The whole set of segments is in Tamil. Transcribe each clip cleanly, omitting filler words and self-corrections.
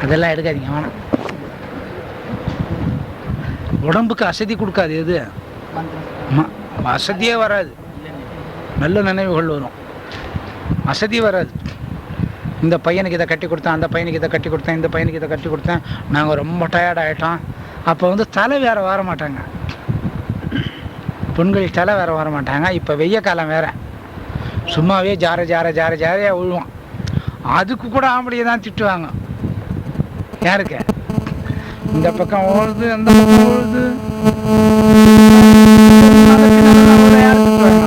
அதெல்லாம் எடுக்காதீங்க, வேணாம். உடம்புக்கு அசதி கொடுக்காது எது. அசதியே வராது, நல்ல நினைவுகள் வரும், அசதி வராது. இந்த பையனுக்கு இதை கட்டி கொடுத்தேன், அந்த பையனுக்கு இதை கட்டி கொடுத்தேன், இந்த பையனுக்கு இதை கட்டி கொடுத்தேன், நாங்கள் ரொம்ப டயர்ட் ஆகிட்டோம். அப்போ வந்து தலை வேறு வர மாட்டாங்க, பெண்கள் தலை வேறு வர மாட்டாங்க. இப்போ வெய்ய காலம் வேறு, சும்மாவே ஜாரையாக விழுவோம். அதுக்கு கூட ஆம்பளையை தான் திட்டுவாங்க. யாருக்கு இந்த பக்கம் ஓடுது, அந்த பக்கம் ஓடுது, யார் திட்டுவாங்க?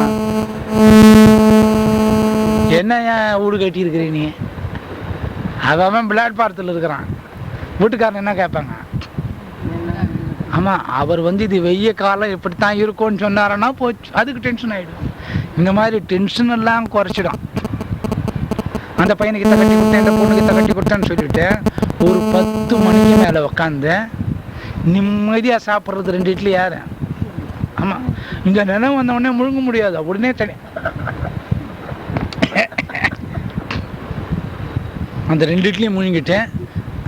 என்ன ஏன் வீடு கட்டி இருக்கிறீ நீ? அவன் பிளாட்பாரத்தில் இருக்கிறான், வீட்டுக்காரன் என்ன கேட்பாங்க? ஆமாம், அவர் வந்து இது வெய்ய காலம் இப்படித்தான் இருக்கும்னு சொன்னாரன்னா போச்சு, அதுக்கு டென்ஷன் ஆகிடும். இந்த மாதிரி டென்ஷன் எல்லாம் குறைச்சிடும். அந்த பையனுக்கு இதை கட்டி கொடுத்தேன், இந்த பொண்ணுக்கு இதை கட்டி கொடுத்தேன்னு சொல்லிட்டு ஒரு 10 மணிக்கு மேலே உக்காந்து நிம்மதியாக சாப்பிட்றது 2 இட்லி யார்? ஆமாம், இந்த நினைவு வந்த உடனே முழுங்க முடியாது, உடனே தனி அந்த 2 இட்லியும் முழுங்கிட்டு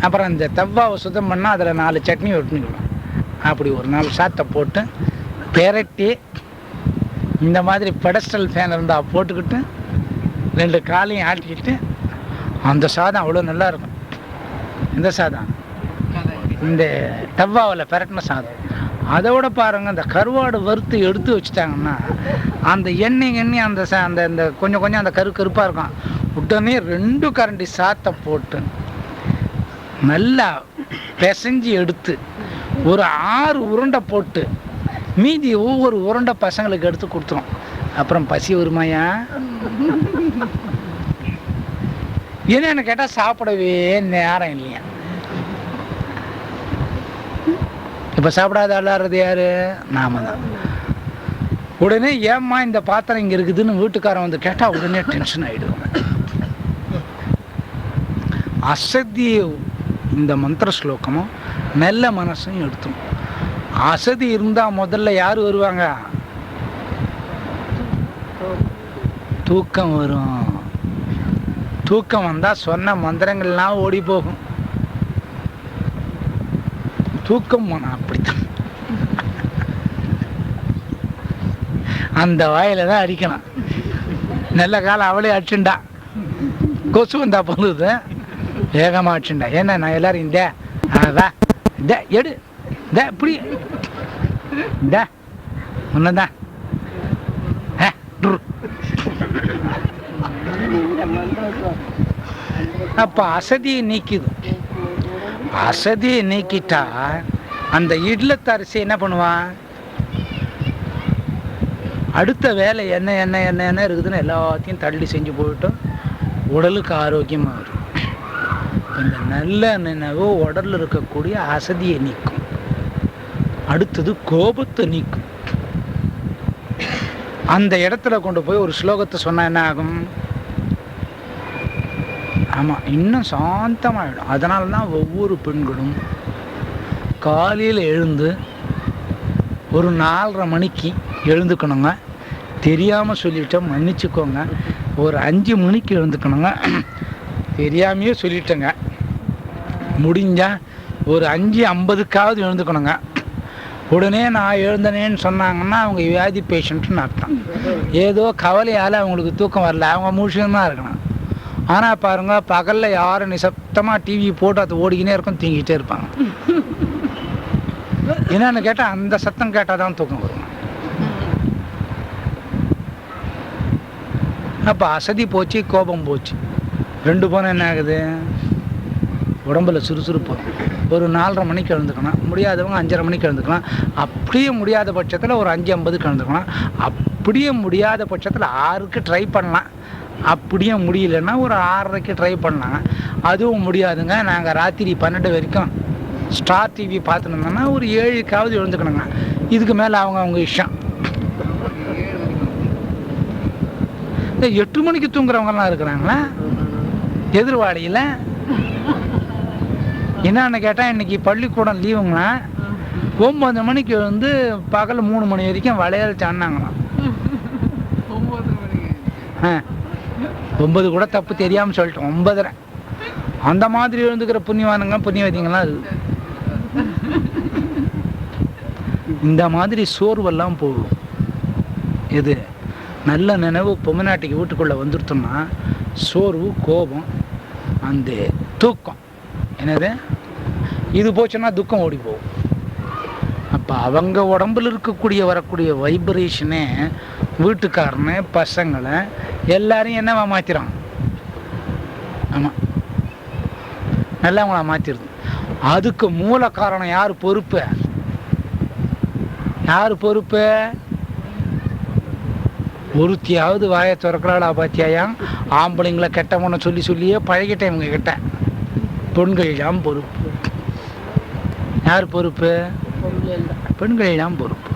அப்புறம் அந்த தவாவை சுத்தம் பண்ணால் அதில் 4 சட்னி ஒட்டுனுக்கலாம். அப்படி ஒரு 4 சாத்தை போட்டு பெரட்டி இந்த மாதிரி பெடஸ்டல் ஃபேன் இருந்தால் போட்டுக்கிட்டு 2 காலையும் ஆட்டிக்கிட்டு அந்த சாதம் அவ்வளோ நல்லா இருக்கும். இந்த சாதம் இந்த டவ்வாவில் பெரட்டின சாதம். அதோட பாருங்கள், அந்த கருவாடு வறுத்து எடுத்து வச்சுட்டாங்கன்னா அந்த எண்ணெய் அந்த அந்த கொஞ்சம் அந்த கருப்பாக இருக்கும். உடனே 2 கரண்டி சாத்தை போட்டு நல்லா பிசைஞ்சு எடுத்து ஒரு 6 உருண்டை போட்டு மீதி ஒவ்வொரு உருண்டை பசங்களுக்கு எடுத்து கொடுத்துரும். அப்புறம் பசி வருமாயா? என்னன்னு கேட்டால் சாப்பிடவே நேரம் இல்லையா. இப்போ சாப்பிடாத அல்லாடுறது யாரு? நாம தான். உடனே ஏம்மா இந்த பாத்திரம் இங்கே இருக்குதுன்னு வீட்டுக்காரன் வந்து கேட்டால் உடனே டென்ஷன் ஆகிடுவோம். அசதி இந்த மந்திர ஸ்லோகமும் நல்ல மனசையும் எடுத்தும். அசதி இருந்தால் முதல்ல யார் வருவாங்க? தூக்கம் வரும். தூக்கம் வந்தால் சொன்ன மந்திரங்கள்லாம் ஓடி போகும். தூக்கம் போனால் அப்படித்தான், அந்த வாயில தான் அடிக்கணும். நல்ல காலம் அவளே அடிச்சுண்டா, கொசு வந்தா பொழுது வேகமாக அடிச்சுண்டா. ஏன்னா நான் எல்லாரும் இந்த வா இந்த எடு இந்த இப்படி இந்த ஒன்றுதான் அப்போ அசதியை நீக்கிது. அசதியை நீக்கிட்டா அந்த இல்லத்தரசி என்ன பண்ணுவான்? அடுத்த வேலை என்ன இருக்குதுன்னு எல்லாத்தையும் தள்ளி செஞ்சு போயிட்டு உடலுக்கு ஆரோக்கியமாக வரும். இந்த நல்ல நினைவு உடலில் இருக்கக்கூடிய அசதியை நீக்கும். அடுத்தது கோபத்தை நீக்கும். அந்த இடத்துல கொண்டு போய் ஒரு ஸ்லோகத்தை சொன்னால் என்ன ஆகும்? ஆமாம், இன்னும் சாந்தமாகிடும். அதனால தான் ஒவ்வொரு பெண்களும் காலையில் எழுந்து ஒரு 4:30 மணிக்கு எழுந்துக்கணுங்க. தெரியாமல் சொல்லிட்டேன், மன்னிச்சுக்கோங்க. ஒரு 5 மணிக்கு எழுந்துக்கணுங்க. தெரியாமையே சொல்லிட்டேங்க. முடிஞ்சால் ஒரு 5:50க்காவது எழுந்துக்கணுங்க. உடனே நான் எழுந்தனேன்னு சொன்னாங்கன்னா அவங்க வியாதி பேஷண்ட்டுன்னு அர்த்தம். ஏதோ கவலையால் அவங்களுக்கு தூக்கம் வரல, அவங்க மூழ்கிதான் இருக்கணும். ஆனால் பாருங்கள், பகலில் யாரும் நிசப்தமாக டிவி போட்டு அது ஓடிக்கினே இருக்கும், தூங்கிக்கிட்டே இருப்பாங்க. என்னன்னு கேட்டால் அந்த சத்தம் கேட்டால் தான் தூக்கம் வரும். அப்போ அசதி போச்சு, கோபம் போச்சு, 2 போனால் என்ன ஆகுது? உடம்புல சுறுசுறுப்பு. ஒரு 4:30 மணிக்கு எழுந்துக்கலாம், முடியாதவங்க 5:30 மணிக்கு எழுந்துக்கலாம். அப்படியே முடியாத பட்சத்தில் ஒரு 5:50க்கு எழுந்துக்கலாம். அப்படியே முடியாத பட்சத்தில் 6க்கு ட்ரை பண்ணலாம். அப்படியே முடியலன்னா ஒரு 6:30க்கு ட்ரை பண்ணலாங்க. அதுவும் முடியாதுங்க, நாங்கள் ராத்திரி 12 வரைக்கும் ஸ்டார் டிவி பார்த்துட்டு இருந்தோம்னா ஒரு 7க்காவது எழுந்துக்கணுங்க. இதுக்கு மேலே அவங்க இஷ்டம். இந்த 8 மணிக்கு தூங்குறவங்கலாம் இருக்கிறாங்களா எதிர்வாடியில்? என்னன்னு கேட்டால் இன்றைக்கி பள்ளிக்கூடம் லீவுங்களா, 9 மணிக்கு வந்து பகல் 3 மணி வரைக்கும் விளையாட சாடினாங்களாம். 9 கூட தப்பு, தெரியாமல் சொல்லிட்டோம், 9:30. அந்த மாதிரி எழுந்துக்கிற புண்ணியவானுங்க புண்ணியவதிங்கெல்லாம் இருக்குது. இந்த மாதிரி சோர்வெல்லாம் போகும். எது நல்ல நினைவு பொம்மநாட்டிக்கு வீட்டுக்குள்ளே வந்துருத்தோம்னா சோர்வு, கோபம், அந்த தூக்கம், என்னது இது போச்சுன்னா துக்கம் ஓடி போகும். அப்போ அவங்க உடம்புல இருக்கக்கூடிய வரக்கூடிய வைப்ரேஷனே வீட்டுக்காரனை, பசங்களை எல்லாரையும் என்னவா மாற்றிடும்? ஆமாம், நல்லவங்களா மாற்றிடுது. அதுக்கு மூல காரணம் யார் பொறுப்பு? யார் பொறுப்பு? ஒருத்தியாவது வாயை திறக்கிறாளா பாத்தியாயா? ஆம்பளைங்களை கெட்டவனை சொல்லி சொல்லியே பழகிட்டேன் இவங்க கிட்ட. பெண்கள் தான் பொறுப்பு. யார் பொறுப்பு? பெண்கள் தான் பொறுப்பு.